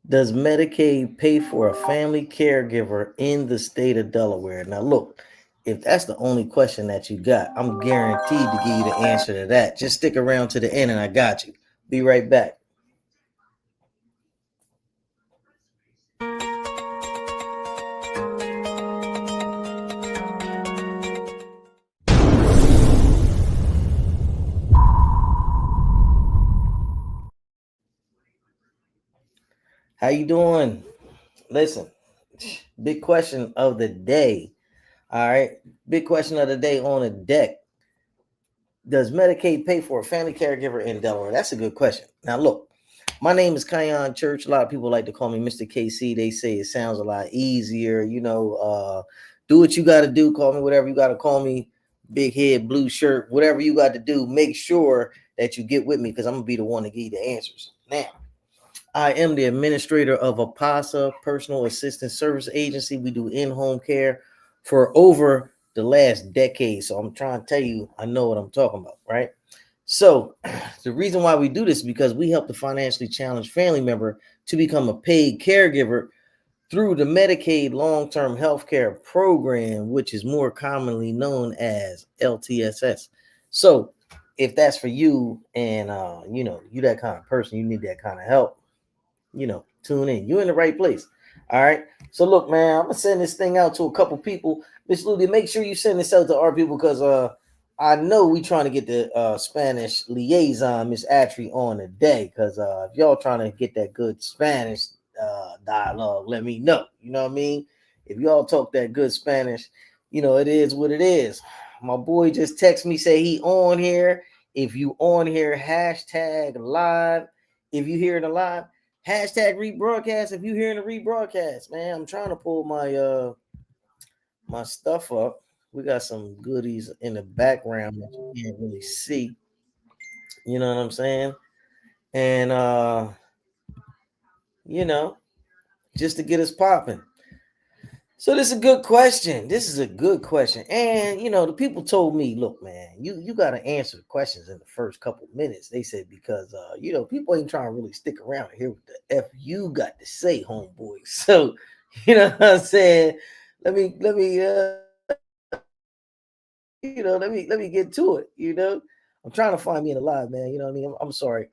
Does Medicaid pay for a family caregiver in the state of Delaware? Now, look, if that's the only question that you got, I'm guaranteed to give you the answer to that. Just stick around to the end and I got you. Be right back. How you doing? Listen, big question of the day. All right. Big question of the day on the deck. Does Medicaid pay for a family caregiver in Delaware? That's a good question. Now, look, my name is Kion Church. A lot of people like to call me Mr. KC. They say it sounds a lot easier. Do what you got to do. Call me whatever you got to call me. Big head, blue shirt, whatever you got to do. Make sure that you get with me because I'm going to be the one to give you the answers. Now, I am the administrator of APASA, Personal Assistance Service Agency. We do in-home care for over the last decade. So I'm trying to tell you, I know what I'm talking about, right? So the reason why we do this is because we help the financially challenged family member to become a paid caregiver through the Medicaid Long-Term Healthcare Program, which is more commonly known as LTSS. So if that's for you and, you that kind of person, you need that kind of help, tune in. You're in the right place. All right. So look, man, I'm gonna send this thing out to a couple people. Miss Ludy, make sure you send this out to our people because I know we trying to get the Spanish liaison, Miss Atry, on today. Because if y'all trying to get that good Spanish dialogue, let me know. You know what I mean? If y'all talk that good Spanish, it is what it is. My boy just text me, say he on here. If you on here, hashtag live. If you hear it live, hashtag rebroadcast. If you hearing the rebroadcast, man, I'm trying to pull my stuff up. We got some goodies in the background that you can't really see. You know what I'm saying? And you know, just to get us popping. So this is a good question. This is a good question. And the people told me, look, man, you gotta answer the questions in the first couple minutes. They said because people ain't trying to really stick around and hear what the F you got to say, homeboy. So, what I'm saying, let me get to it. I'm trying to find me in the live, man. You know what I mean? I'm sorry.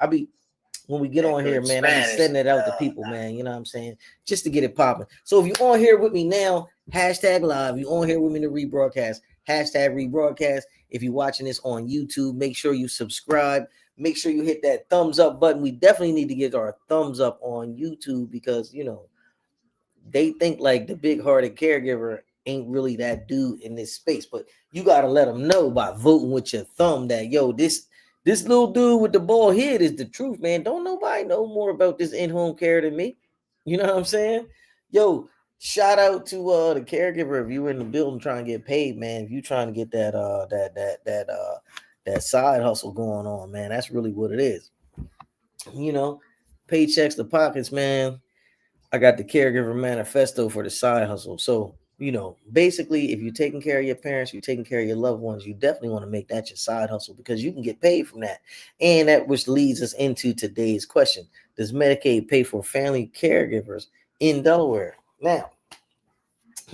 When we get on here, man, I'm sending it out to people, man. You know what I'm saying? Just to get it popping. So if you're on here with me now, hashtag live. You're on here with me to rebroadcast, hashtag rebroadcast. If you're watching this on YouTube, make sure you subscribe. Make sure you hit that thumbs up button. We definitely need to get our thumbs up on YouTube because, they think like the big hearted caregiver ain't really that dude in this space. But you got to let them know by voting with your thumb that, this little dude with the bald head is the truth, man. Don't nobody know more about this in-home care than me. You know what I'm saying? Yo, shout out to the caregiver if you in the building trying to get paid, man. If you trying to get that side hustle going on, man, that's really what it is. Paychecks to pockets, man. I got the caregiver manifesto for the side hustle. So, basically, if you're taking care of your parents, you're taking care of your loved ones, you definitely want to make that your side hustle because you can get paid from that. And that which leads us into today's question. Does Medicaid pay for family caregivers in Delaware? Now,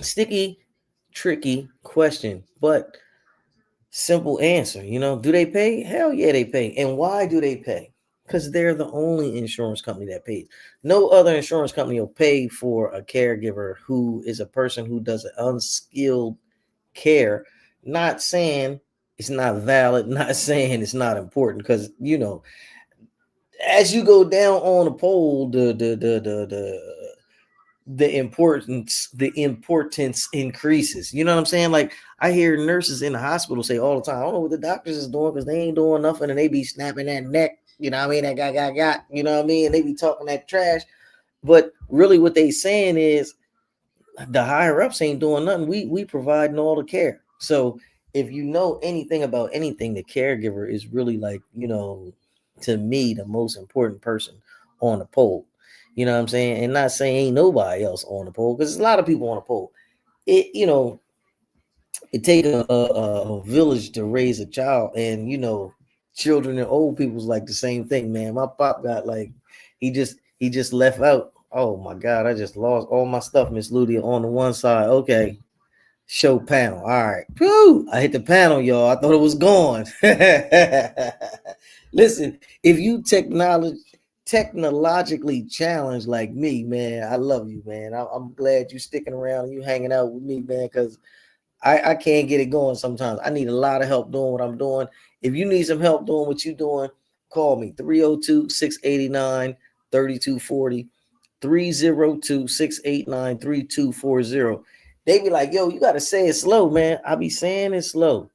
sticky, tricky question, but simple answer. Do they pay? Hell yeah, they pay. And why do they pay? Because they're the only insurance company that pays. No other insurance company will pay for a caregiver who is a person who does an unskilled care. Not saying it's not valid, not saying it's not important, because as you go down on the pole, the importance increases. You know what I'm saying? Like I hear nurses in the hospital say all the time, I don't know what the doctors is doing because they ain't doing nothing and they be snapping that neck. You know what I mean? That guy got, you know what I mean? And they be talking that trash. But really what they saying is the higher ups ain't doing nothing. We providing all the care. So if you know anything about anything, the caregiver is really like, to me, the most important person on the pole. You know what I'm saying? And not saying ain't nobody else on the pole, because there's a lot of people on the pole. It take a village to raise a child, and children and old people's like the same thing, man. My pop got like he just left out Oh my God, I just lost all my stuff, Miss Ludia, on the one side. Okay. Show panel. All right. Whew, I hit the panel, y'all. I thought it was gone. Listen, if you technologically challenged like me, man, I love you, man. I'm glad you sticking around and you hanging out with me, man, because I can't get it going sometimes. I need a lot of help doing what I'm doing. If you need some help doing what you're doing, call me 302-689-3240. 302-689-3240. They be like, yo, you gotta say it slow, man. I be saying it slow.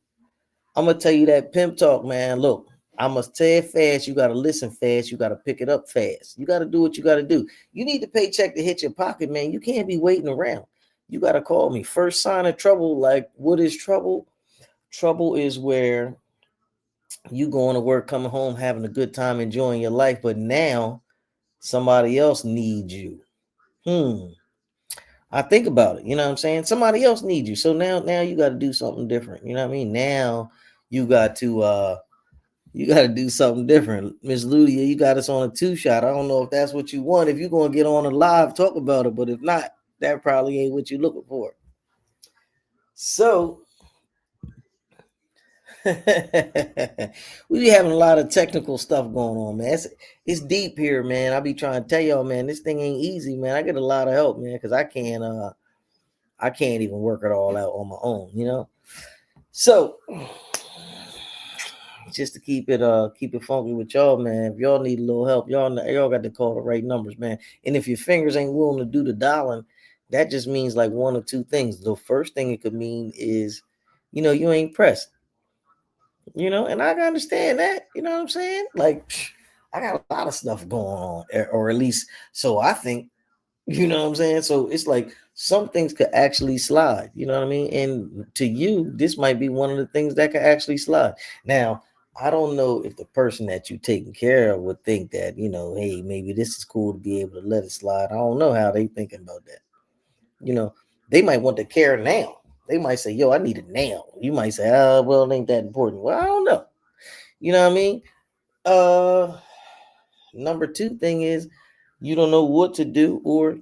I'm gonna tell you that pimp talk, man. Look, I must say it fast. You gotta listen fast. You gotta pick it up fast. You gotta do what you gotta do. You need the paycheck to hit your pocket, man. You can't be waiting around. You gotta call me. First sign of trouble, like what is trouble? Trouble is where you going to work, coming home, having a good time, enjoying your life, but now somebody else needs you. I think about it. You know what I'm saying? Somebody else needs you. So now you got to do something different. You know what I mean? Now you got to do something different. Miss Ludia, you got us on a two shot. I don't know if that's what you want. If you're gonna get on a live, talk about it. But if not, that probably ain't what you're looking for. So we be having a lot of technical stuff going on, man. It's deep here, man. I be trying to tell y'all, man, this thing ain't easy, man. I get a lot of help, man, because I can't even work it all out on my own, you know. So just to keep it funky with y'all, man. If y'all need a little help, y'all got to call the right numbers, man. And if your fingers ain't willing to do the dialing, that just means like one or two things. The first thing it could mean is, you ain't pressed, and I can understand that. You know what I'm saying? Like, I got a lot of stuff going on, or at least so I think. You know what I'm saying? So it's like some things could actually slide. You know what I mean? And to you, this might be one of the things that could actually slide. Now, I don't know if the person that you taking care of would think that, hey, maybe this is cool to be able to let it slide. I don't know how they thinking about that. They might want the care now. They might say, yo, I need it now. You might say, oh, well, it ain't that important. Well, I don't know. You know what I mean? Uh Number two thing is you don't know what to do, or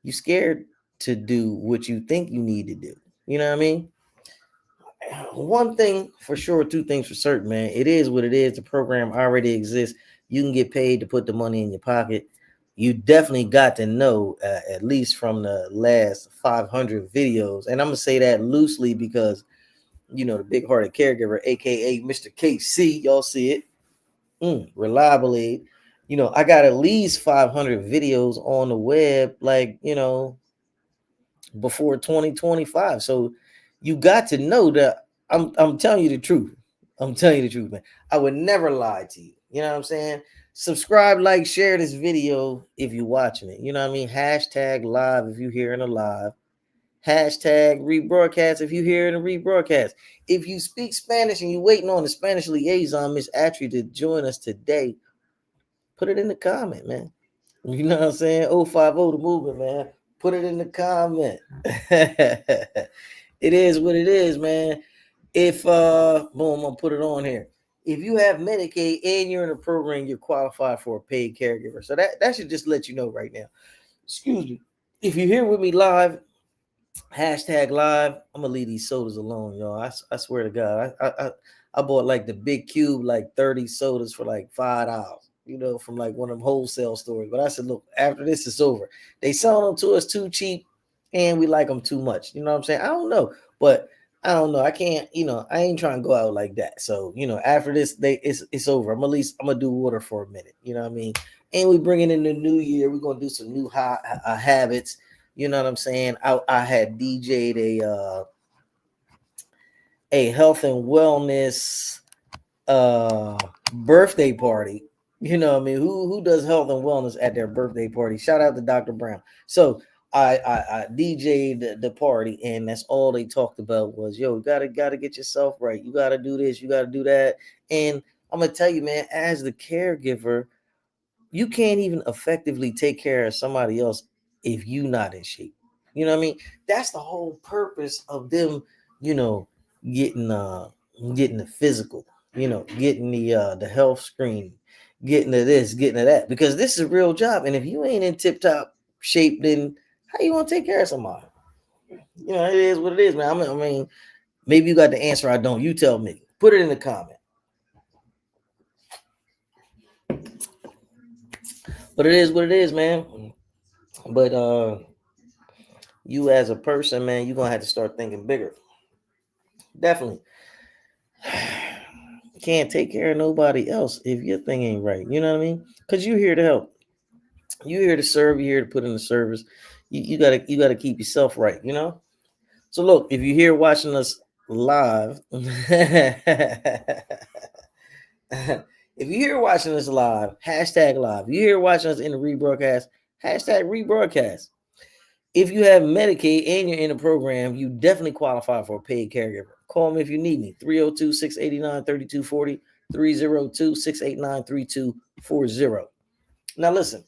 you scared to do what you think you need to do. You know what I mean? One thing for sure, two things for certain, man. It is what it is. The program already exists. You can get paid to put the money in your pocket. You definitely got to know, at least from the last 500 videos. And I'm going to say that loosely because, the big hearted caregiver, aka Mr. KC, y'all see it. Reliably. I got at least 500 videos on the web, like, before 2025. So you got to know that I'm telling you the truth. I'm telling you the truth, man. I would never lie to you. You know what I'm saying? Subscribe, like, share this video if you're watching it. You know what I mean? Hashtag live if you're hearing a live. Hashtag rebroadcast if you're hearing a rebroadcast. If you speak Spanish and you're waiting on the Spanish liaison, Miss Atry, to join us today, put it in the comment, man. You know what I'm saying? 050 the movement, man. Put it in the comment. It is what it is, man. If boom, I'm gonna put it on here. If you have Medicaid and you're in a program, you're qualified for a paid caregiver. So that should just let you know right now. Excuse me. If you're here with me live, hashtag live, I'm gonna leave these sodas alone, y'all. I swear to God, I bought like the big cube, like 30 sodas for like $5, from like one of them wholesale stores. But I said, look, after this is over, they selling them to us too cheap, and we like them too much. You know what I'm saying? I don't know, but I don't know. I can't, I ain't trying to go out like that. So, after this, it's over. I'm gonna do water for a minute. You know what I mean? And we bringing in the new year. We're gonna do some new habits. You know what I'm saying? I had DJ'd a health and wellness birthday party. You know what I mean? Who does health and wellness at their birthday party? Shout out to Dr. Brown. So I DJ'd the party, and that's all they talked about was, yo, you gotta get yourself right. You gotta do this, you gotta do that. And I'm gonna tell you, man, as the caregiver, you can't even effectively take care of somebody else if you not in shape. You know what I mean? That's the whole purpose of them, you know, getting getting the physical, getting the health screen, getting to this, getting to that, because this is a real job. And if you ain't in tip top shape, then how you want to take care of somebody? It is what it is, man. I mean, maybe you got the answer. I don't. You tell me. Put it in the comment. But it is what it is, man. But you as a person, man, you're gonna have to start thinking bigger. Definitely. Can't take care of nobody else if your thing ain't right. You know what I mean? Because you're here to help. You're here to serve. You're here to put in the service. You gotta keep yourself right. So look, if you're here watching us live, if you're here watching us live, hashtag live. You're here watching us in the rebroadcast, hashtag rebroadcast. If you have Medicaid and you're in the program, you definitely qualify for a paid caregiver. Call me if you need me. 302-689-3240, 302-689-3240. Now listen,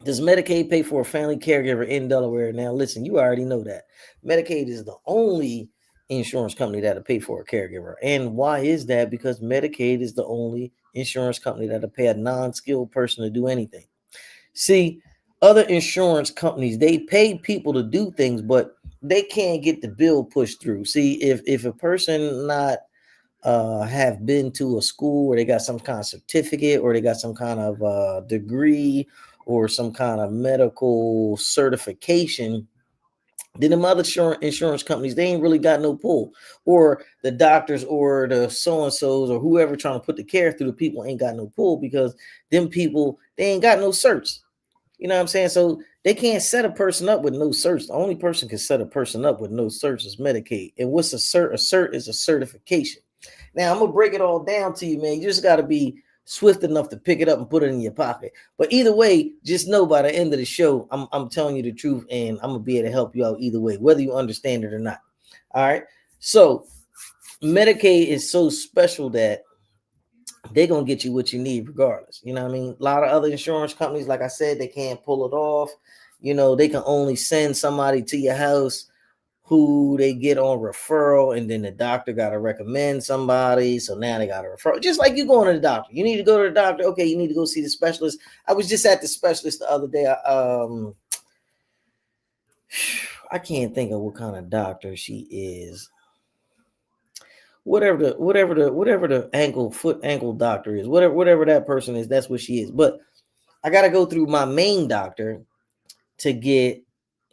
does Medicaid pay for a family caregiver in Delaware? Now listen, you already know that. Medicaid is the only insurance company that'll pay for a caregiver. And why is that? Because Medicaid is the only insurance company that'll pay a non-skilled person to do anything. See, other insurance companies, they pay people to do things, but they can't get the bill pushed through. See, if a person not have been to a school where they got some kind of certificate or they got some kind of degree or some kind of medical certification, then the other insurance companies, they ain't really got no pull. Or the doctors or the so-and-sos or whoever trying to put the care through the people ain't got no pull because them people, they ain't got no certs. You know what I'm saying? So they can't set a person up with no certs. The only person can set a person up with no certs is Medicaid. And what's a cert? A cert is a certification. Now I'm gonna break it all down to you, man. You just gotta be swift enough to pick it up and put it in your pocket. But either way, just know by the end of the show, I'm telling you the truth, and I'm gonna be able to help you out either way, whether you understand it or not. All right. So Medicaid is so special that they're gonna get you what you need regardless. You know what I mean? A lot of other insurance companies, like I said, they can't pull it off. They can only send somebody to your house who they get on referral, and then the doctor got to recommend somebody. So now they got to refer. Just like you going to the doctor. You need to go to the doctor. Okay, you need to go see the specialist. I was just at the specialist the other day. I can't think of what kind of doctor she is. Whatever the ankle doctor is, whatever that person is, that's what she is. But I got to go through my main doctor to get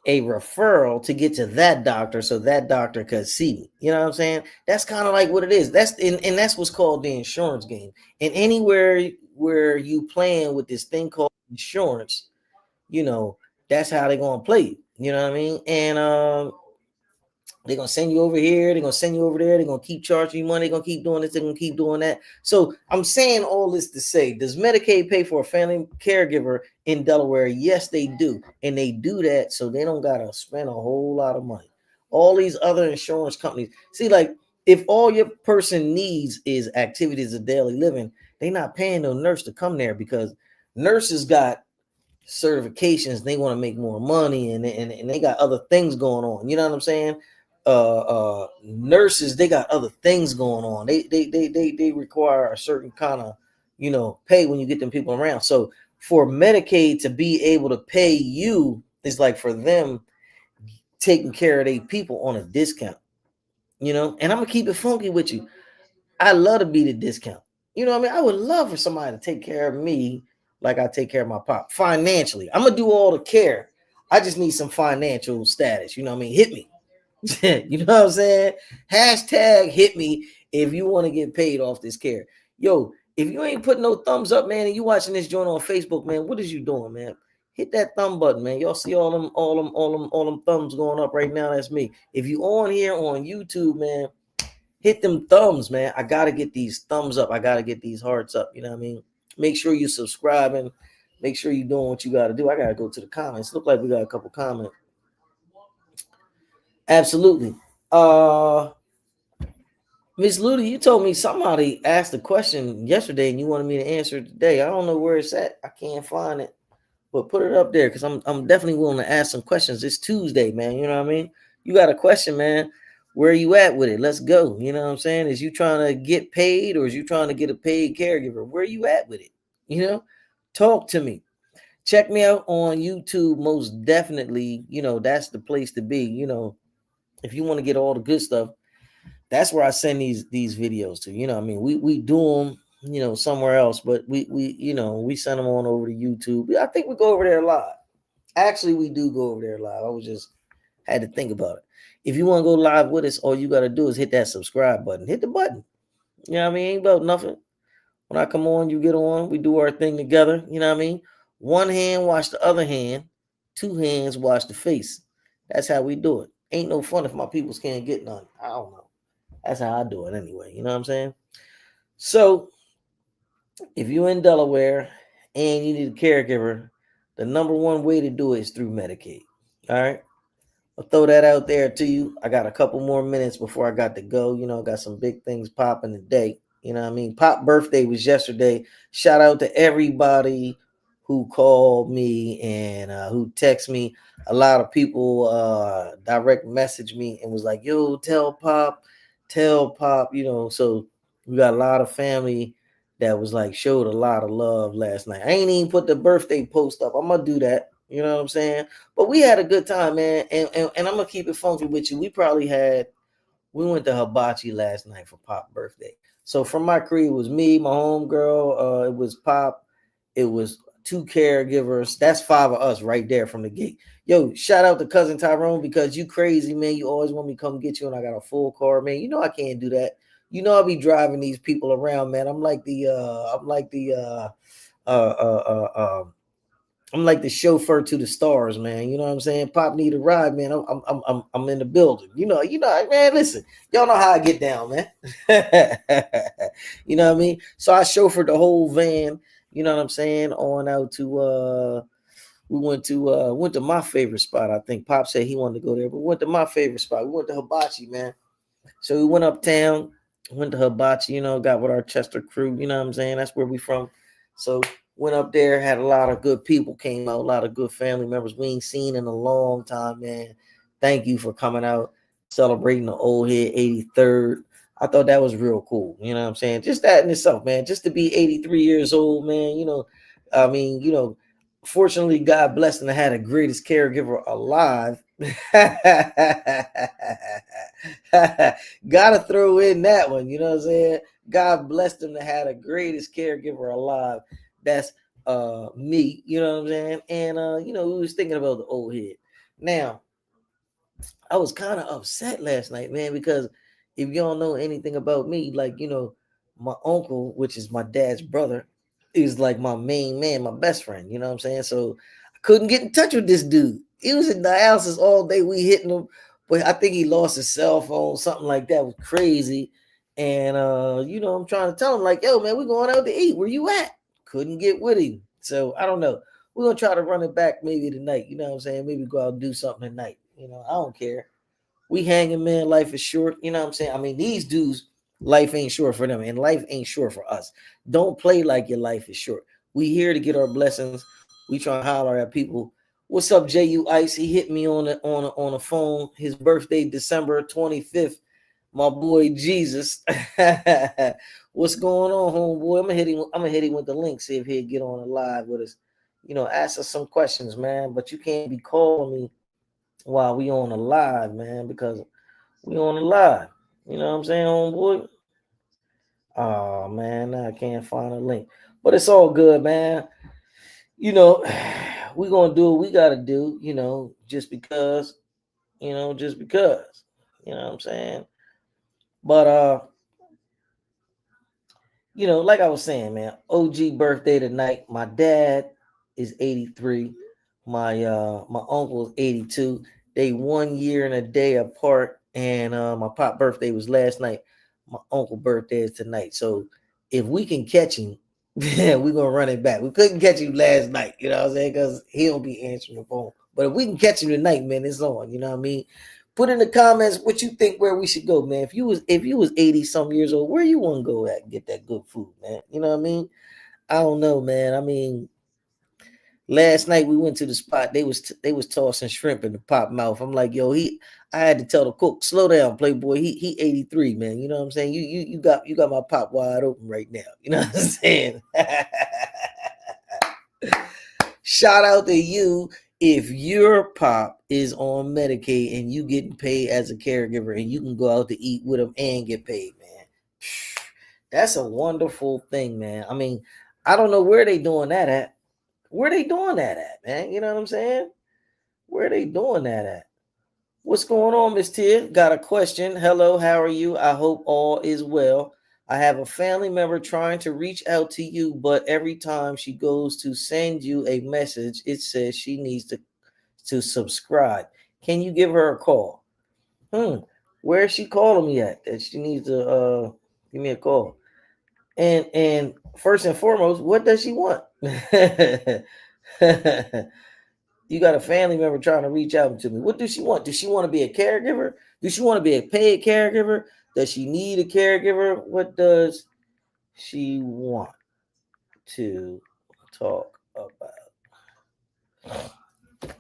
a referral to get to that doctor so that doctor could see me. You know what I'm saying? That's kind of like what it is. And that's what's called the insurance game. And anywhere where you playing with this thing called insurance, that's how they're gonna play. You know what I mean? And they're gonna send you over here, they're gonna send you over there, they're gonna keep charging you money, they're gonna keep doing this, they're gonna keep doing that. So I'm saying all this to say, does Medicaid pay for a family caregiver in Delaware? Yes, they do. And they do that so they don't gotta spend a whole lot of money. All these other insurance companies, see, like if all your person needs is activities of daily living, they're not paying no nurse to come there because nurses got certifications, they want to make more money, and they got other things going on. You know what I'm saying? Nurses, they got other things going on. They require a certain kind of pay when you get them people around. So for Medicaid to be able to pay you is like for them taking care of their people on a discount. And I'm gonna keep it funky with you. I love to be the discount. You know what I mean? I would love for somebody to take care of me like I take care of my pop financially. I'm gonna do all the care. I just need some financial status. You know what I mean? Hit me. You know what I'm saying? Hashtag hit me if you want to get paid off this care. Yo, if you ain't putting no thumbs up, man, and you watching this joint on Facebook, man, what is you doing, man? Hit that thumb button, man. Y'all see all them thumbs going up right now? That's me. If you on here on YouTube, man, hit them thumbs, man. I gotta get these thumbs up. I gotta get these hearts up. You know what I mean? Make sure you subscribing. Make sure you're doing what you gotta do. I gotta go to the comments. Look like we got a couple comments. Absolutely. Miss Ludy, you told me somebody asked a question yesterday and you wanted me to answer it today. I don't know where it's at. I can't find it. But put it up there because I'm definitely willing to ask some questions. It's Tuesday, man. You know what I mean? You got a question, man. Where are you at with it? Let's go. You know what I'm saying? Is you trying to get paid or is you trying to get a paid caregiver? Where are you at with it? Talk to me. Check me out on YouTube. Most definitely, that's the place to be. If you want to get all the good stuff, that's where I send these videos to. I mean, we do them, somewhere else, but we send them on over to YouTube. I think we go over there live. Actually, we do go over there live. I was just had to think about it. If you want to go live with us, all you got to do is hit that subscribe button. Hit the button. You know what I mean? Ain't about nothing. When I come on, you get on. We do our thing together. You know what I mean? One hand wash the other hand. Two hands wash the face. That's how we do it. Ain't no fun if my peoples can't get none. I don't know. That's how I do it anyway. You know what I'm saying? So if you're in Delaware and you need a caregiver, the number one way to do it is through Medicaid. All right. I'll throw that out there to you. I got a couple more minutes before I got to go. I got some big things popping today. You know what I mean? Pop birthday was yesterday. Shout out to everybody who called me and who text me. A lot of people direct message me and was like, yo, tell Pop. So we got a lot of family that was like showed a lot of love last night. I ain't even put the birthday post up. I'm gonna do that. You know what I'm saying? But we had a good time, man. And I'm gonna keep it funky with you. We went to Hibachi last night for Pop's birthday. So from my crew, it was me, my homegirl, it was Pop, it was two caregivers. That's five of us right there from the gate. Yo, shout out to cousin Tyrone because you crazy, man. You always want me to come get you, and I got a full car, man. I can't do that. I'll be driving these people around, man. I'm like the chauffeur to the stars, man. You know what I'm saying? Pop need a ride, man. I'm in the building. Man. Listen, y'all know how I get down, man. You know what I mean? So I chauffeured the whole van. You know what I'm saying? On out to we went to my favorite spot. I think Pop said he wanted to go there, but we went to my favorite spot. We went to Hibachi, man. So we went uptown, went to Hibachi, got with our Chester crew, you know what I'm saying? That's where we from. So went up there, had a lot of good people came out, a lot of good family members we ain't seen in a long time, man. Thank you for coming out, celebrating the old head 83rd. I thought that was real cool. You know what I'm saying? Just that in itself, man. Just to be 83 years old, man. I mean, fortunately, God blessed and I had the greatest caregiver alive. Gotta throw in that one, you know what I'm saying? God blessed him to have the greatest caregiver alive. That's me, you know what I'm saying? And we was thinking about the old head. Now, I was kind of upset last night, man, because if you don't know anything about me, like, my uncle, which is my dad's brother, is like my main man, my best friend, you know what I'm saying? So I couldn't get in touch with this dude. He was in dialysis all day. We hitting him, but I think he lost his cell phone, something like that was crazy. And I'm trying to tell him, like, yo, man, we're going out to eat. Where you at? Couldn't get with him. So I don't know. We're gonna try to run it back maybe tonight. You know what I'm saying? Maybe go out and do something tonight. I don't care. We hanging, man. Life is short. You know what I'm saying? I mean, these dudes, life ain't short for them, and life ain't short for us. Don't play like your life is short. We here to get our blessings. We trying to holler at people. What's up, J.U. Ice? He hit me on the phone. His birthday, December 25th. My boy Jesus. What's going on, homeboy? I'm gonna hit him with the link. See if he'll get on the live with us. Ask us some questions, man. But you can't be calling me while we on the live, man, because we on the live. You know what I'm saying, homeboy? Oh man, I can't find a link. But it's all good, man. We gonna do what we gotta do, just because, just because. You know what I'm saying? But like I was saying, man, OG birthday tonight. My dad is 83. My uncle is 82. They 1 year and a day apart. And my pop birthday was last night. My uncle birthday is tonight. So if we can catch him, we're gonna run it back. We couldn't catch him last night, you know what I'm saying? Because he'll be answering the phone. But if we can catch him tonight, man, it's on. You know what I mean? Put in the comments what you think where we should go, man. If you was 80 some years old, where you want to go at and get that good food, man? You know what I mean? I don't know, man. I mean, last night we went to the spot. They was tossing shrimp in the Pop mouth. I'm like, yo, I had to tell the cook, slow down, Playboy. He 83, man. You know what I'm saying? You got my Pop wide open right now. You know what I'm saying? Shout out to you if your pop is on Medicaid and you getting paid as a caregiver and you can go out to eat with them and get paid, man. That's a wonderful thing, man. I mean, I don't know where they doing that at. Where they doing that at, man? You know what I'm saying? Where they doing that at? What's going on, Miss Tia? Got a question. Hello, how are you? I hope all is well. I have a family member trying to reach out to you, but every time she goes to send you a message, it says she needs to subscribe. Can you give her a call? Where is she calling me at? That she needs to give me a call. And first and foremost, what does she want? You got a family member trying to reach out to me. What does she want? Does she want to be a caregiver? Does she want to be a paid caregiver? Does she need a caregiver? What does she want to talk about?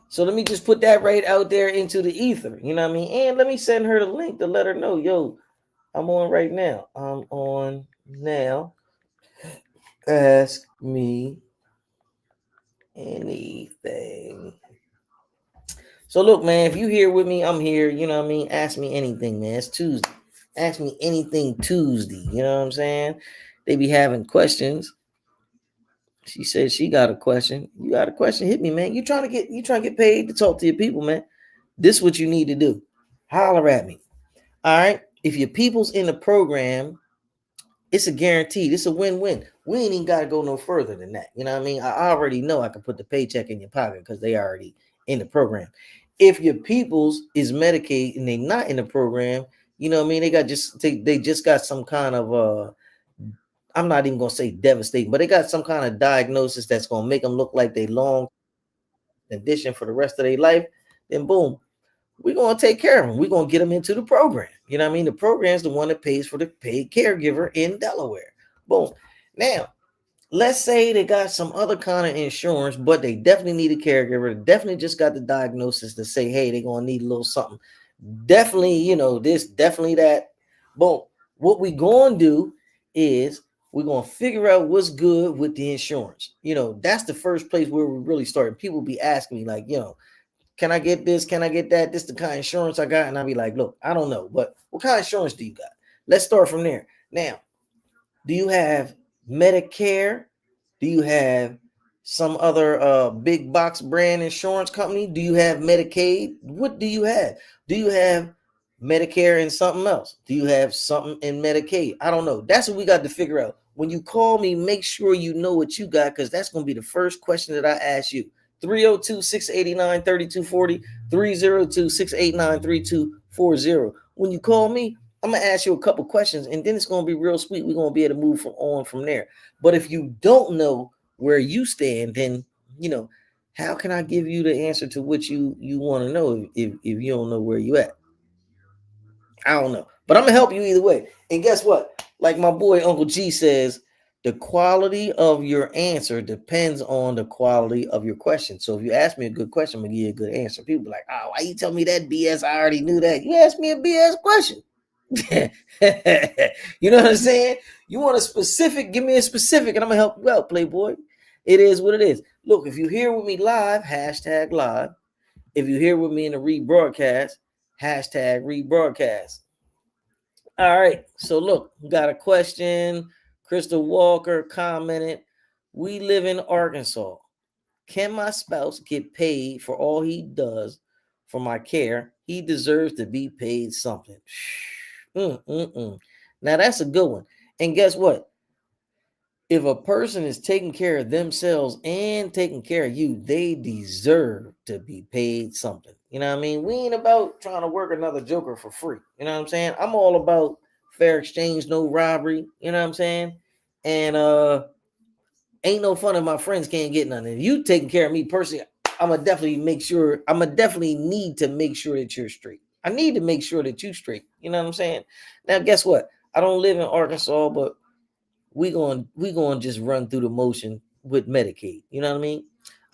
So let me just put that right out there into the ether. You know what I mean? And let me send her the link to let her know, yo, I'm on right now. I'm on now. Ask me anything. So look, man, if you here with me, I'm here. You know what I mean? Ask me anything, man. It's Tuesday. Ask me anything Tuesday. You know what I'm saying? They be having questions. She said she got a question. You got a question? Hit me, man. You trying to get paid to talk to your people, man. This is what you need to do. Holler at me. All right. If your people's in the program, it's a guarantee. It's a win-win. We ain't even got to go no further than that. You know what I mean? I already know I can put the paycheck in your pocket because they already in the program. If your people's is Medicaid and they not in the program, you know what I mean? They just got some kind of I'm not even gonna say devastating, but they got some kind of diagnosis that's gonna make them look like they long condition for the rest of their life. Then boom, we're gonna take care of them. We're gonna get them into the program. You know what I mean? The program is the one that pays for the paid caregiver in Delaware. Boom. Now, let's say they got some other kind of insurance, but they definitely need a caregiver. They definitely just got the diagnosis to say, hey, they're gonna need a little something. Definitely, you know, this, definitely that. Boom. What we gonna do is we're gonna figure out what's good with the insurance. You know, that's the first place where we really start. People be asking me, like, you know, can I get this? Can I get that? This is the kind of insurance I got. And I'll be like, look, I don't know, but what kind of insurance do you got? Let's start from there. Now, do you have Medicare? Do you have some other big box brand insurance company? Do you have Medicaid? What do you have? Do you have Medicare and something else? Do you have something in Medicaid? I don't know. That's what we got to figure out. When you call me, make sure you know what you got, because that's going to be the first question that I ask you. 302-689-3240, 302-689-3240. When you call me, I'm gonna ask you a couple questions, and then it's gonna be real sweet. We're gonna be able to move on from there. But if you don't know where you stand, then you know, how can I give you the answer to what you want to know if you don't know where you at? I don't know, but I'm gonna help you either way. And guess what? Like my boy Uncle G says, the quality of your answer depends on the quality of your question. So if you ask me a good question, I'm gonna give you a good answer. People be like, oh, why you tell me that BS? I already knew that. You asked me a BS question. You know what I'm saying? You want a specific, give me a specific, and I'm gonna help you out, Playboy. It is what it is. Look, if you're here with me live, hashtag live. If you're here with me in the rebroadcast, hashtag rebroadcast. All right. So look, we got a question. Crystal Walker commented, we live in Arkansas. Can my spouse get paid for all he does for my care? He deserves to be paid something. Now that's a good one. And guess what? If a person is taking care of themselves and taking care of you, they deserve to be paid something. You know what I mean? We ain't about trying to work another joker for free. You know what I'm saying? I'm all about fair exchange, no robbery. You know what I'm saying? And ain't no fun if my friends can't get nothing. If you taking care of me personally, I'm gonna definitely need to make sure that you're straight. I need to make sure that you straight. You know what I'm saying? Now, guess what? I don't live in Arkansas, but we going just run through the motion with Medicaid. You know what I mean?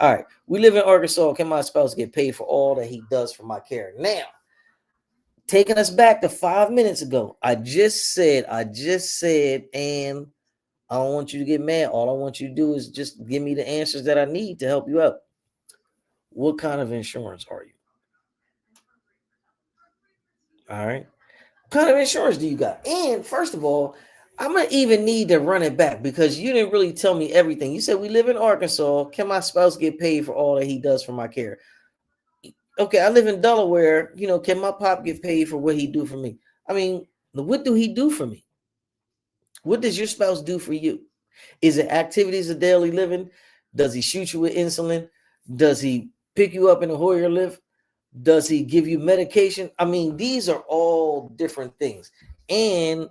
All right. We live in Arkansas. Can my spouse get paid for all that he does for my care? Now, taking us back to 5 minutes ago, I just said, and I don't want you to get mad. All I want you to do is just give me the answers that I need to help you out. what kind of insurance are you? All right. What kind of insurance do you got? And first of all, I'm gonna even need to run it back because you didn't really tell me everything. You said we live in Arkansas. Can my spouse get paid for all that he does for my care? Okay, I live in Delaware. Can my pop get paid for what he do for me? I mean, what do he do for me? What does your spouse do for you? Is it activities of daily living? Does he shoot you with insulin? Does he pick you up in a Hoyer lift? Does he give you medication? I mean, these are all different things. And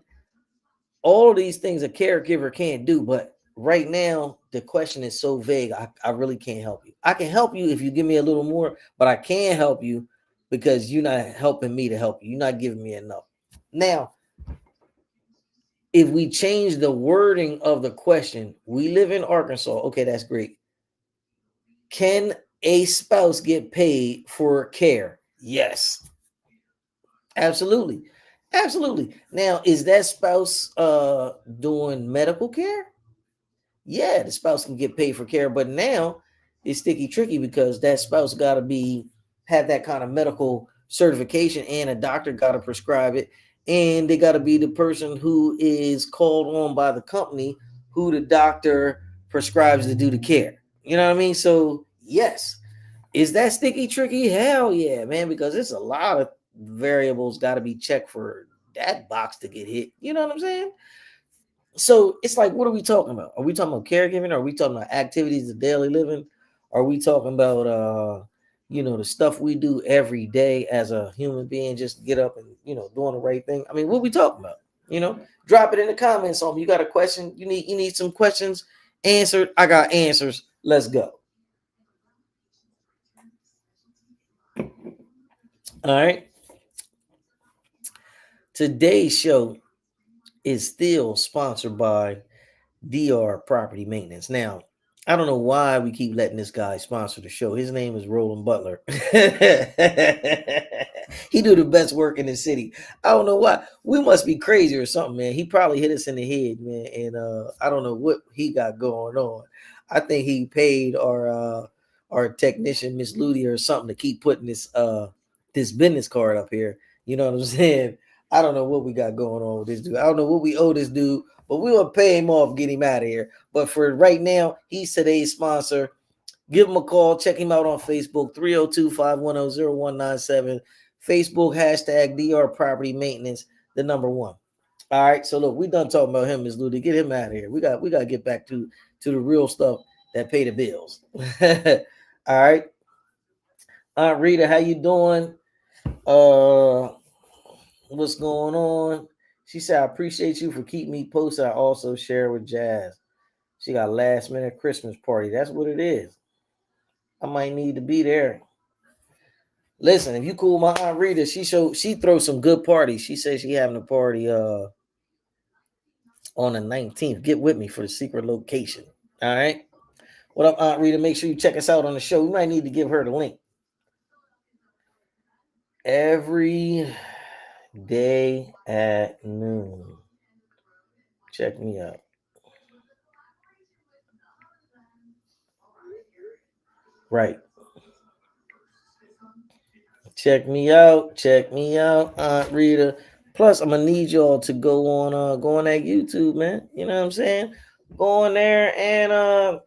all of these things a caregiver can't do. But right now, the question is so vague. I really can't help you. I can help you if you give me a little more, but I can't help you because you're not helping me to help you. You're not giving me enough. Now, if we change the wording of the question, we live in Arkansas. Okay, that's great. Can a spouse get paid for care? Yes, absolutely. Absolutely. Now, is that spouse doing medical care? Yeah, the spouse can get paid for care, but now it's sticky tricky because that spouse got to be have that kind of medical certification, and a doctor got to prescribe it, and they got to be the person who is called on by the company who the doctor prescribes to do the care. You know what I mean? So yes, is that sticky tricky? Hell yeah, man, because it's a lot of variables got to be checked for that box to get hit. You know what I'm saying? So it's like, what are we talking about? Are we talking about caregiving? Are we talking about activities of daily living? Are we talking about the stuff we do every day as a human being, just get up and doing the right thing? I mean, what are we talking about? Drop it in the comments on me. You got a question? You need some questions answered. I got answers. Let's go. All right. Today's show is still sponsored by DR Property Maintenance. Now, I don't know why we keep letting this guy sponsor the show. His name is Roland Butler. He do the best work in the city. I don't know why. We must be crazy or something, man. He probably hit us in the head, man. And I don't know what he got going on. I think he paid our technician, Miss Ludi, or something to keep putting this business card up here. You know what I'm saying? I don't know what we got going on with this dude. I don't know what we owe this dude, but we will pay him off, get him out of here. But for right now, he's today's sponsor. Give him a call. Check him out on Facebook, 302-510-0197. Facebook, hashtag DR Property Maintenance, the number one. All right. So look, we done talking about him, Ms. Ludi. Get him out of here. We got to get back to the real stuff that pay the bills. All right. Aunt Rita, how you doing? What's going on? She said, I appreciate you for keeping me posted. I also share with Jazz. She got a last minute Christmas party. That's what it is. I might need to be there. Listen, if you cool my Aunt Rita, she throws some good parties. She says she having a party on the 19th. Get with me for the secret location. All right. What up, Aunt Rita? Make sure you check us out on the show. We might need to give her the link. Every day at noon. Check me out. Right. Check me out. Check me out, Aunt Rita. Plus, I'm gonna need y'all to go on that YouTube, man. You know what I'm saying? Go on there and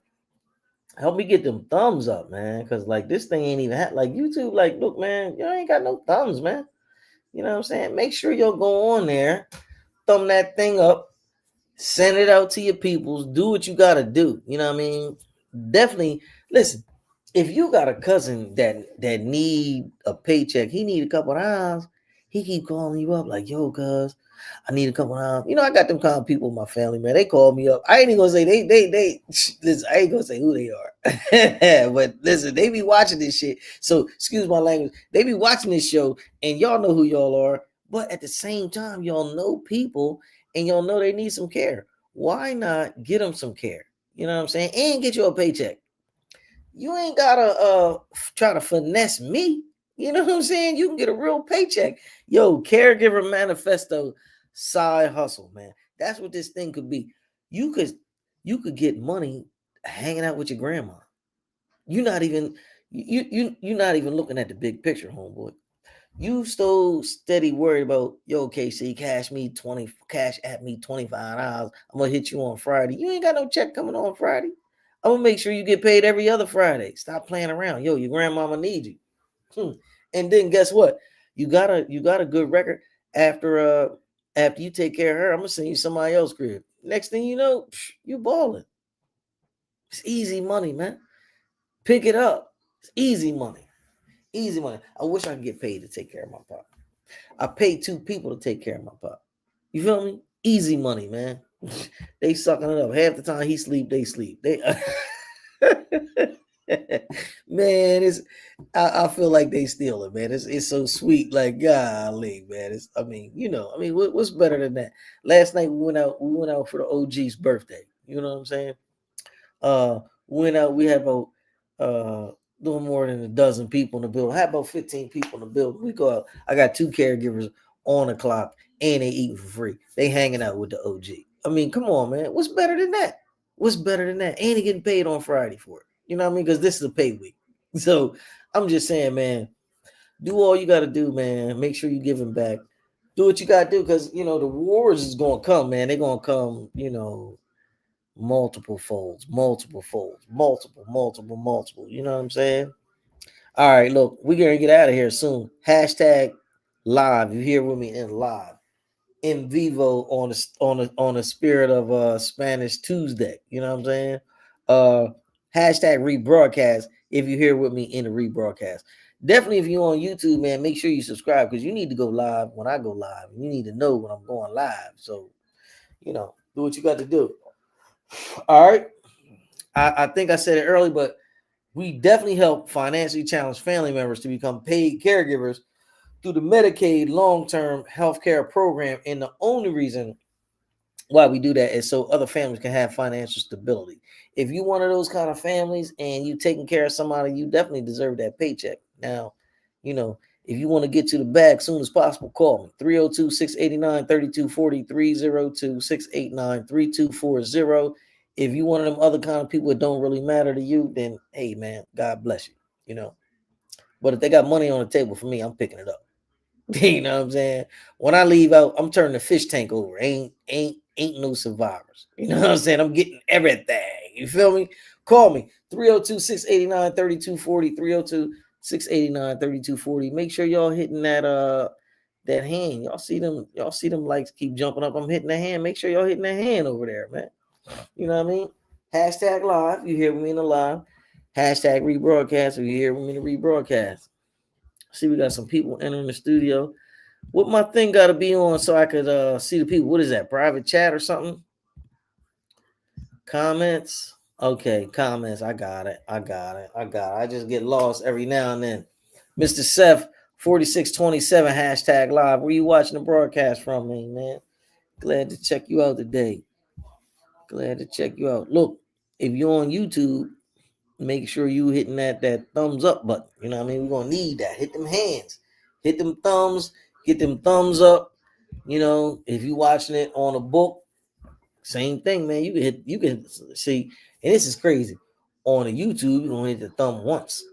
help me get them thumbs up, man. Cause like this thing ain't even like YouTube. Like, look, man, you ain't got no thumbs, man. You know what I'm saying? Make sure y'all go on there, thumb that thing up, send it out to your peoples. Do what you gotta do. You know what I mean? Definitely listen. If you got a cousin that need a paycheck, he need a couple of hours. He keep calling you up like, yo, cuz I need a couple of hours. I got them kind of people in my family, man. They call me up. I ain't even gonna say they listen, I ain't gonna say who they are. But listen, they be watching this shit. So excuse my language. They be watching this show and y'all know who y'all are. But at the same time, y'all know people and y'all know they need some care. Why not get them some care? You know what I'm saying? And get you a paycheck. You ain't gotta try to finesse me. You know what I'm saying? You can get a real paycheck. Yo, caregiver manifesto side hustle, man. That's what this thing could be. You could get money hanging out with your grandma. You're not even You're not even looking at the big picture, homeboy. You so steady worried about, yo, KC, cash at me $25. I'm gonna hit you on Friday. You ain't got no check coming on Friday. I'm gonna make sure you get paid every other Friday. Stop playing around. Yo, your grandmama needs you. And then guess what? You got a good record after you take care of her. I'm gonna send you somebody else crib. Next thing you know, you balling. It's easy money, man. Pick it up. It's easy money. Easy money. I wish I could get paid to take care of my pop. I pay two people to take care of my pop. You feel me? Easy money, man. They sucking it up. Half the time he sleep, they sleep. They man, I feel like they steal it, man. It's so sweet, like golly, man. What's better than that? Last night we went out for the OG's birthday. You know what I'm saying? Uh, we went out. We had about little more than a dozen people in the building. I had about 15 people in the building. We go out. I got two caregivers on the clock, and they eating for free. They hanging out with the OG. I mean, come on, man. What's better than that? What's better than that? And he getting paid on Friday for it. You know what I mean? Because this is a pay week. So I'm just saying, man, do all you got to do, man. Make sure you give him back. Do what you got to do, because the wars is gonna come, man. They're gonna come, multiple folds, multiple folds, multiple. You know what I'm saying? All right, look, we're gonna get out of here soon. Hashtag live. You here with me in live, in vivo on the spirit of Spanish Tuesday. You know what I'm saying? Uh, Hashtag rebroadcast. If you're here with me in the rebroadcast, definitely if you're on YouTube, man, make sure you subscribe, because you need to go live when I go live. You need to know when I'm going live. So do what you got to do. All right. I think I said it early, but we definitely help financially challenged family members to become paid caregivers through the Medicaid Long-Term Healthcare Program. And the only reason why we do that is so other families can have financial stability. If you're one of those kind of families and you taking care of somebody, you definitely deserve that paycheck. Now, if you want to get to the bag soon as possible, call me 302-689-3240, 302-689-3240. If you one of them other kind of people that don't really matter to you, then hey man, God bless you. But if they got money on the table for me, I'm picking it up. You know what I'm saying? When I leave out, I'm turning the fish tank over. Ain't no survivors. You know what I'm saying? I'm getting everything. You feel me? Call me 302-689-3240, 302-689-3240. Make sure y'all hitting that hand. Y'all see them likes keep jumping up. I'm hitting the hand. Make sure y'all hitting that hand over there, man. You know what I mean? Hashtag live. You hear me in the live. Hashtag rebroadcast. You hear me in the rebroadcast. See, we got some people entering the studio. What my thing got to be on so I could see the people? What is that? Private chat or something? Comments? Okay, comments. I got it. I just get lost every now and then. Mr. Seth 4627 hashtag live. Where you watching the broadcast from, man? Glad to check you out today. Glad to check you out. Look, if you're on YouTube, make sure you hitting that thumbs up button. You know what I mean? We're gonna need that. Hit them hands, hit them thumbs, get them thumbs up. If you watching it on a book, same thing, man. You can see, and this is crazy. On a YouTube, you're gonna hit the thumb once.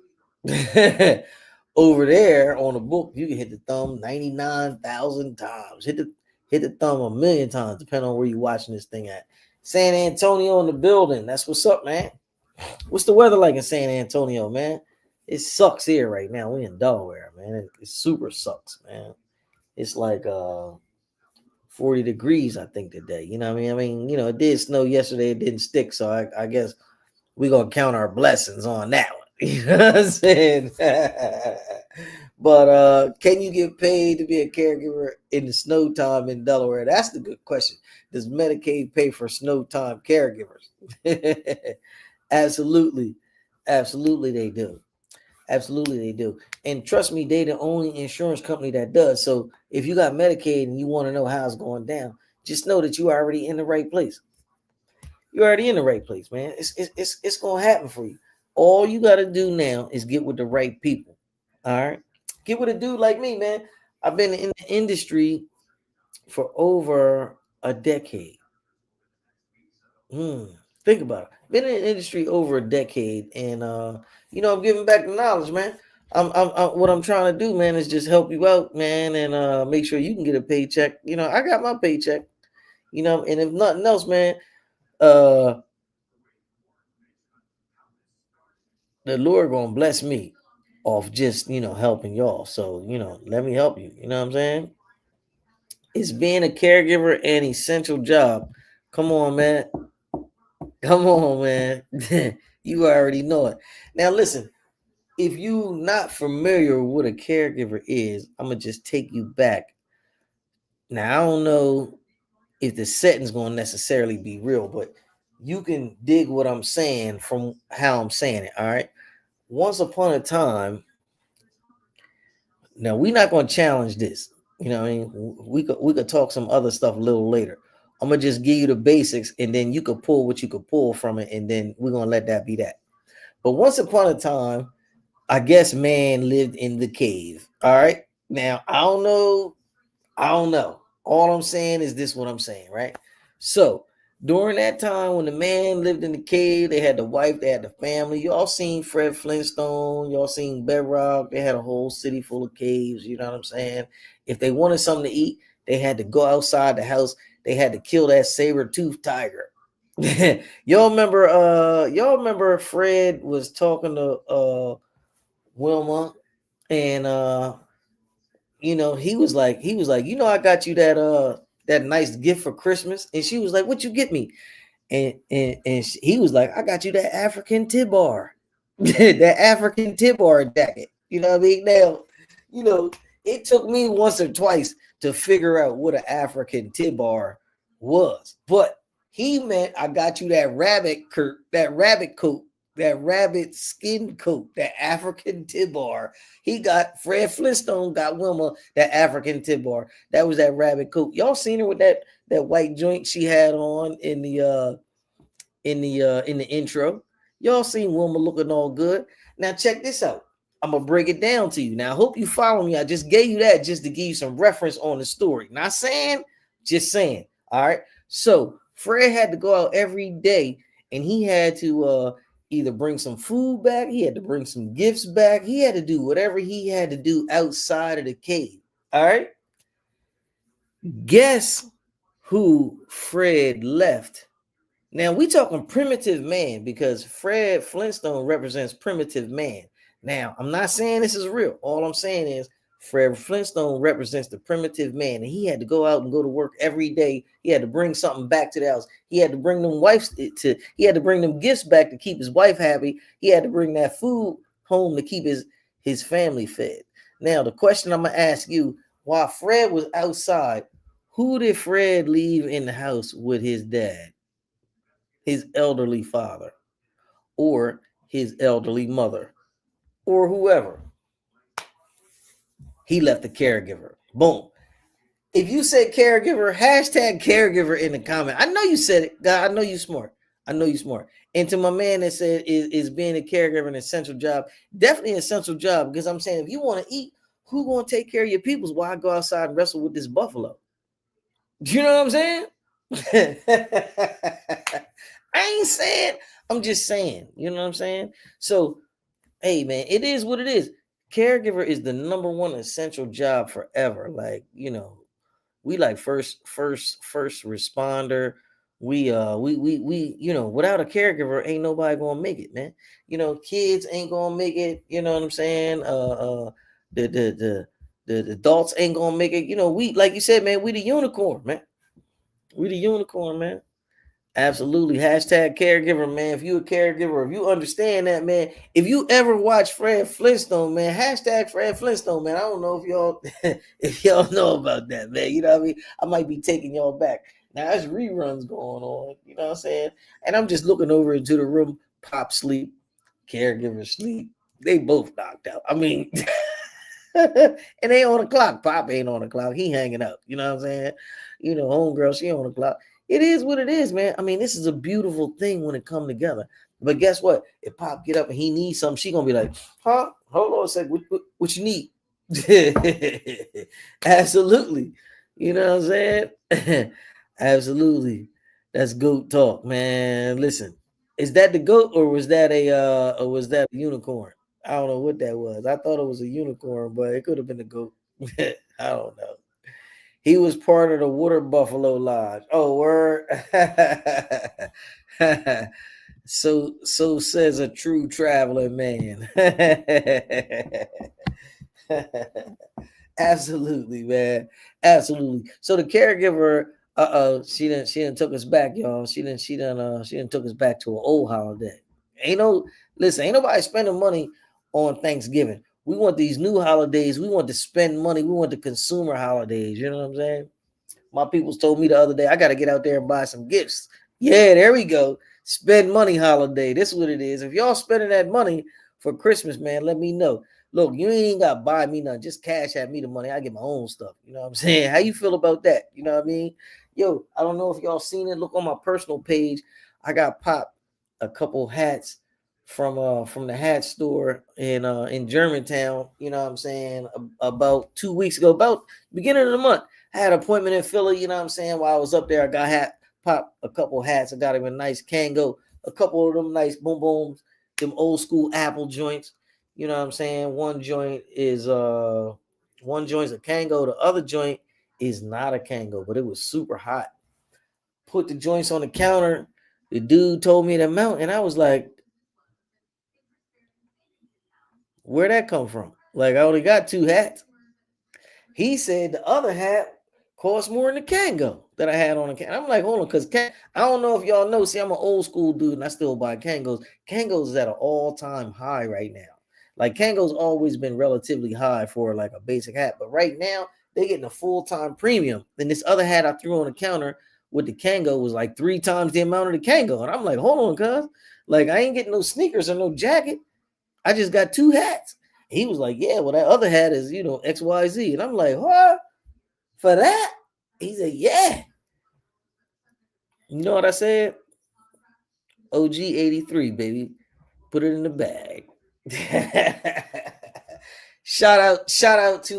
Over there on a book, you can hit the thumb 99,000 times. Hit the thumb a million times, depending on where you're watching this thing at. San Antonio in the building. That's what's up, man. What's the weather like in San Antonio, man? It sucks here right now. We in Delaware, man. It super sucks, man. It's like 40 degrees, I think, today. You know what I mean? It did snow yesterday. It didn't stick, so I guess we're gonna count our blessings on that one. You know what I'm saying? But can you get paid to be a caregiver in the snow time in Delaware? That's the good question. Does Medicaid pay for snow time caregivers? Absolutely. Absolutely they do. Absolutely they do. And trust me, they the only insurance company that does. So if you got Medicaid and you want to know how it's going down, just know that you are already in the right place. You're already in the right place, man. It's gonna happen for you. All you gotta do now is get with the right people. All right. Get with a dude like me, man. I've been in the industry for over a decade. Think about it. Been in the industry over a decade, and I'm giving back the knowledge, man. What I'm trying to do, man, is just help you out, man, and make sure you can get a paycheck. I got my paycheck, and if nothing else, man, uh, the Lord gonna bless me off just helping y'all. So let me help you. You know what I'm saying? It's being a caregiver an essential job. Come on, man. Come on, man. You already know it. Now listen, if you not familiar with what a caregiver is, I'm gonna just take you back. Now I don't know if the setting's gonna necessarily be real, but you can dig what I'm saying from how I'm saying it. All right. Once upon a time, now we're not gonna challenge this. You know what I mean? We could talk some other stuff a little later. I'm gonna just give you the basics, and then you could pull what you could pull from it, and then we're gonna let that be that. But once upon a time, I guess man lived in the cave. All right. Now I don't know. I don't know. All I'm saying is this: what I'm saying, right? So during that time when the man lived in the cave, they had the wife, they had the family. Y'all seen Fred Flintstone, y'all seen Bedrock. They had a whole city full of caves. You know what I'm saying? If they wanted something to eat, they had to go outside the house. They had to kill that saber-toothed tiger. Y'all remember Fred was talking to Wilma, and he was like, I got you that nice gift for Christmas. And she was like, what you get me? And he was like, I got you that African Tibar. That African Tibar jacket. You know what I mean? Now, you know, it took me once or twice to figure out what an African Tibar was. But he meant I got you that rabbit coat, that rabbit skin coat, that African Tibar. He got Fred Flintstone got Wilma that African Tibar. That was that rabbit coat. Y'all seen her with that white joint she had on in the intro. Y'all seen Wilma looking all good. Now check this out. I'm gonna break it down to you. Now I hope you follow me. I just gave you that just to give you some reference on the story. Not saying, just saying. All right. So Fred had to go out every day, and he had to either bring some food back, he had to bring some gifts back, he had to do whatever he had to do outside of the cave. All right. Guess who Fred left? Now we talking primitive man because Fred Flintstone represents primitive man. Now I'm not saying this is real. All I'm saying is Fred Flintstone represents the primitive man, and he had to go out and go to work every day. He had to bring something back to the house. He had to bring them wives to. He had to bring them gifts back to keep his wife happy. He had to bring that food home to keep his family fed. Now the question I'm gonna ask you: while Fred was outside, who did Fred leave in the house with his dad? His elderly father, or his elderly mother, or whoever. He left a caregiver. Boom. If you said caregiver, hashtag caregiver in the comment. I know you said it. God, I know you smart. I know you smart. And to my man that said is being a caregiver an essential job, definitely an essential job, because I'm saying if you want to eat, who gonna take care of your peoples while I go outside and wrestle with this buffalo? Do you know what I'm saying? I ain't saying, I'm just saying, you know what I'm saying? So, hey man, it is what it is. Caregiver is the number one essential job forever. Like, we like first responder. We without a caregiver, ain't nobody gonna make it, man. Kids ain't gonna make it, you know what I'm saying? The adults ain't gonna make it. We, like you said, man, we the unicorn, man. We the unicorn, man. Absolutely. Hashtag caregiver, man. If you a caregiver, if you understand that, man. If you ever watch Fred Flintstone, man, hashtag Fred Flintstone, man. I don't know if y'all if y'all know about that, man. You know what I mean? I might be taking y'all back. Now there's reruns going on, you know what I'm saying? And I'm just looking over into the room. Pop sleep, caregiver sleep. They both knocked out. I mean, and they on the clock. Pop ain't on the clock. He hanging up. You know what I'm saying? Homegirl, she on the clock. It is what it is, man. I mean, this is a beautiful thing when it come together. But guess what? If Pop get up and he needs something, she gonna be like, huh? Hold on a second. What you need? Absolutely. You know what I'm saying? Absolutely. That's goat talk, man. Listen, is that the goat or was that a unicorn? I don't know what that was. I thought it was a unicorn, but it could have been a goat. I don't know. He was part of the Water Buffalo Lodge. Oh, word. So says a true traveling man. Absolutely, man. Absolutely. So the caregiver, she didn't took us back, y'all. She didn't took us back to an old holiday. Ain't no listen, ain't nobody spending money on Thanksgiving. We want these new holidays. We want to spend money. We want the consumer holidays. You know what I'm saying? My peoples told me the other day, I got to get out there and buy some gifts. Yeah, there we go. Spend money holiday. This is what it is. If y'all spending that money for Christmas, man, let me know. Look, you ain't got to buy me nothing. Just cash at me the money. I get my own stuff. You know what I'm saying? How you feel about that? You know what I mean? Yo, I don't know if y'all seen it. Look on my personal page. I got popped a couple hats from the hat store in Germantown. You know what I'm saying? About 2 weeks ago, about beginning of the month. I had an appointment in Philly, you know what I'm saying? While I was up there, I got pop a couple hats. I got him a nice Kango, a couple of them nice boom booms, them old school Apple joints. You know what I'm saying? One joint's a Kango, the other joint is not a Kango, but it was super hot. Put the joints on the counter. The dude told me the amount, and I was like, where'd that come from? Like I only got two hats. He said the other hat cost more than the Kango that I had on the can. I'm like, hold on, because I don't know if y'all know. See, I'm an old school dude and I still buy Kangos. Kangos is at an all-time high right now. Like Kango's always been relatively high for like a basic hat, but right now they're getting a full-time premium. Then this other hat I threw on the counter with the Kango was like 3 times the amount of the Kango. And I'm like, hold on, cuz. Like I ain't getting no sneakers or no jacket. I just got two hats. He was like, yeah, well, that other hat is, XYZ. And I'm like, what? For that? He said, yeah. You know what I said? OG 83, baby. Put it in the bag. Shout out to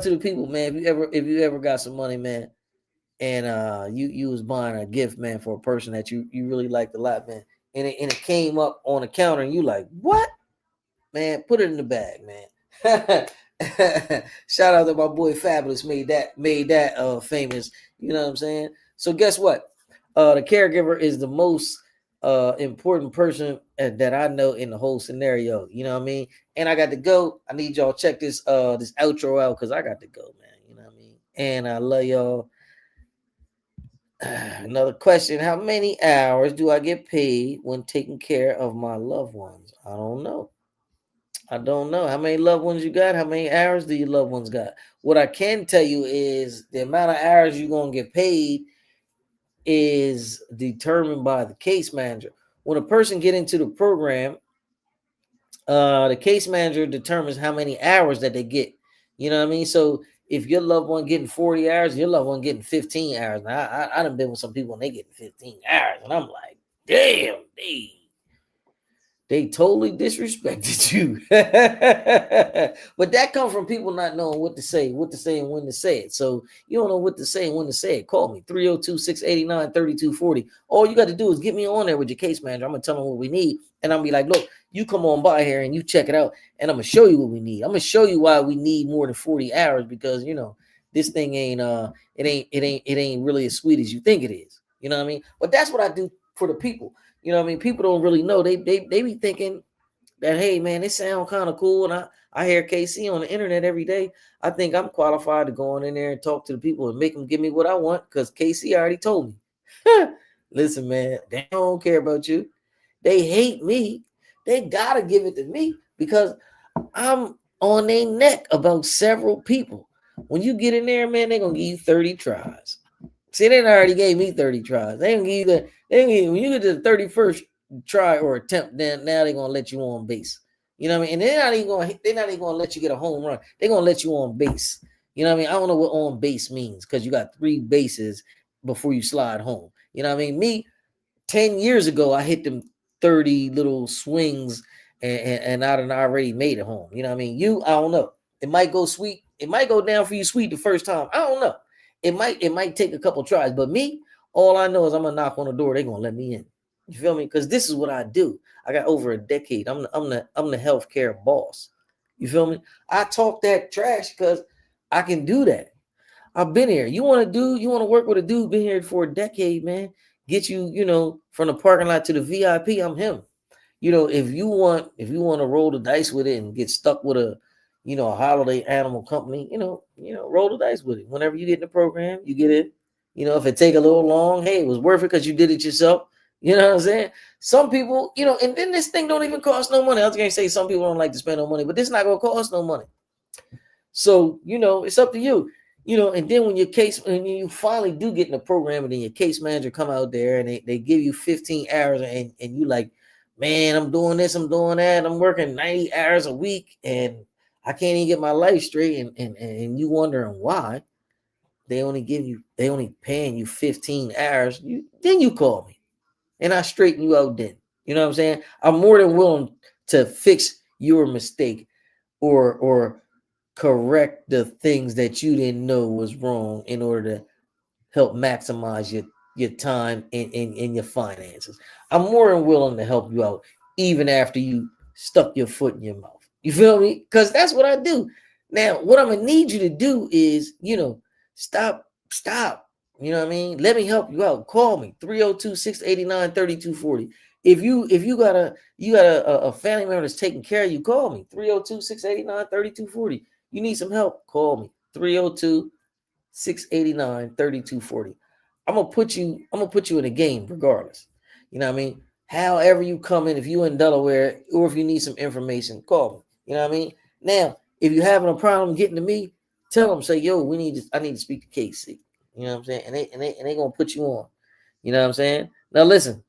the people, man. If you ever got some money, man, and you was buying a gift, man, for a person that you really liked a lot, man, and it came up on the counter, and you like, what? Man, put it in the bag, man. Shout out to my boy Fabulous made that famous. You know what I'm saying? So guess what? The caregiver is the most important person that I know in the whole scenario. You know what I mean? And I got to go. I need y'all check this outro out because I got to go, man. You know what I mean? And I love y'all. Another question: how many hours do I get paid when taking care of my loved ones? I don't know. I don't know how many loved ones you got. How many hours do your loved ones got? What I can tell you is the amount of hours you're gonna get paid is determined by the case manager. When a person get into the program, the case manager determines how many hours that they get. You know what I mean? So if your loved one getting 40 hours, your loved one getting 15 hours. Now I done been with some people and they getting 15 hours, and I'm like, damn, they totally disrespected you. But that comes from people not knowing what to say and when to say it. So you don't know what to say and when to say it. Call me 302-689-3240. All you got to do is get me on there with your case manager. I'm going to tell them what we need. And I'm going to be like, look, you come on by here and you check it out. And I'm going to show you what we need. I'm going to show you why we need more than 40 hours because, this thing ain't, it ain't really as sweet as you think it is. You know what I mean? But that's what I do for the people. You know what I mean? People don't really know. They be thinking that, hey, man, this sound kind of cool. And I hear KC on the internet every day. I think I'm qualified to go on in there and talk to the people and make them give me what I want because KC already told me. Listen, man, they don't care about you. They hate me. They got to give it to me because I'm on their neck about several people. When you get in there, man, they're going to give you 30 tries. See, they already gave me 30 tries. They ain't give you when you get to the 31st try or attempt, then now they're gonna let you on base. You know what I mean? And they're not even gonna let you get a home run. They're gonna let you on base. You know what I mean? I don't know what on base means because you got 3 bases before you slide home. You know what I mean? Me, 10 years ago, I hit them 30 little swings and I done already made it home. You know what I mean? I don't know. It might go sweet. It might go down for you sweet the first time. I don't know. It might take a couple tries, but me All I know is I'm gonna knock on the door. They're gonna let me in. You feel me? Because this is what I do. I got over a decade. I'm the healthcare boss. You feel me? I talk that trash because I can do that. I've been here. You want to work with a dude been here for a decade, man. Get you, from the parking lot to the VIP. I'm him. If you want to roll the dice with it and get stuck with a holiday animal company, roll the dice with it. Whenever you get in the program, you get it. If it take a little long, hey, it was worth it because you did it yourself. You know what I'm saying? Some people, and then this thing don't even cost no money. I was gonna say some people don't like to spend no money, but this not gonna cost no money. So, it's up to you. And then when you finally do get in the program and then your case manager come out there and they give you 15 hours and you like, man, I'm doing this, I'm doing that, I'm working 90 hours a week and I can't even get my life straight and you wondering why they only paying you 15 hours, then you call me and I straighten you out then. You know what I'm saying? I'm more than willing to fix your mistake or correct the things that you didn't know was wrong in order to help maximize your time and your finances. I'm more than willing to help you out even after you stuck your foot in your mouth. You feel me? Because that's what I do. Now, what I'm gonna need you to do is, stop. You know what I mean? Let me help you out. Call me 302-689-3240. If you got a family member that's taking care of you, call me 302-689-3240. You need some help, call me 302-689-3240. I'm gonna put you in a game regardless. You know what I mean? However you come in, if you in Delaware or if you need some information, call me. You know what I mean? Now, if you're having a problem getting to me, tell them, say, yo, I need to speak to Casey. You know what I'm saying? And they gonna put you on. You know what I'm saying? Now listen,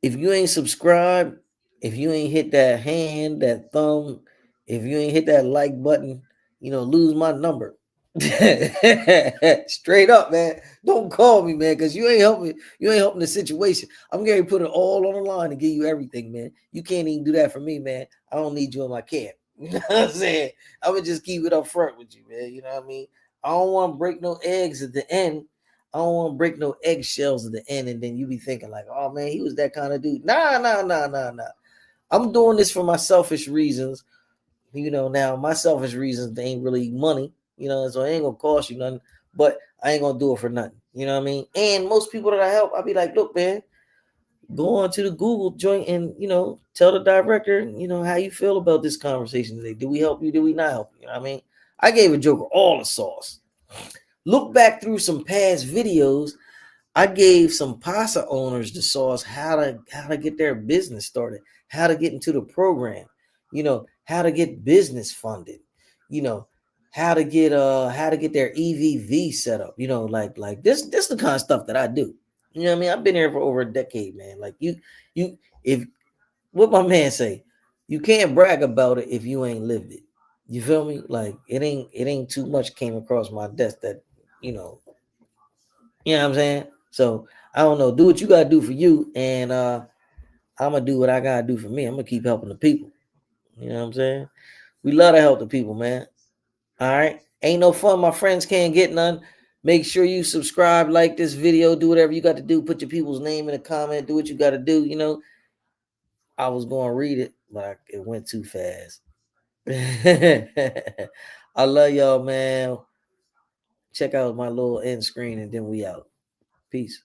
if you ain't subscribed, if you ain't hit that hand, that thumb, if you ain't hit that like button, lose my number. Straight up, man. Don't call me, man, because you ain't helping. You ain't helping the situation. I'm going to put it all on the line to give you everything, man. You can't even do that for me, man. I don't need you in my camp. You know what I'm saying? I'm gonna just keep it up front with you, man. You know what I mean? I don't want to break no eggs at the end. I don't want to break no eggshells at the end, and then you be thinking like, "Oh man, he was that kind of dude." Nah. I'm doing this for my selfish reasons. Now my selfish reasons, they ain't really money. So it ain't gonna cost you nothing. But I ain't gonna do it for nothing. You know what I mean? And most people that I help, I'll be like, "Look, man, go on to the Google joint and tell the director, how you feel about this conversation today. Did we help you? Did we not help you? You know what I mean? I gave a Joker all the sauce. Look back through some past videos. I gave some PASA owners the sauce how to get their business started, how to get into the program, how to get business funded, how to get their EVV set up, like this the kind of stuff that I do. You know what I mean? I've been here for over a decade, man. Like you if what my man say, you can't brag about it if you ain't lived it. You feel me? Like it ain't too much came across my desk that, you know, what I'm saying? So I don't know. Do what you gotta do for you, and I'm gonna do what I gotta do for me. I'm gonna keep helping the people. You know what I'm saying? We love to help the people, man. All right. Ain't no fun. My friends can't get none. Make sure you subscribe, like this video, do whatever you got to do. Put your people's name in a comment. Do what you got to do. I was going to read it, but it went too fast. I love y'all, man. Check out my little end screen and then we out. Peace.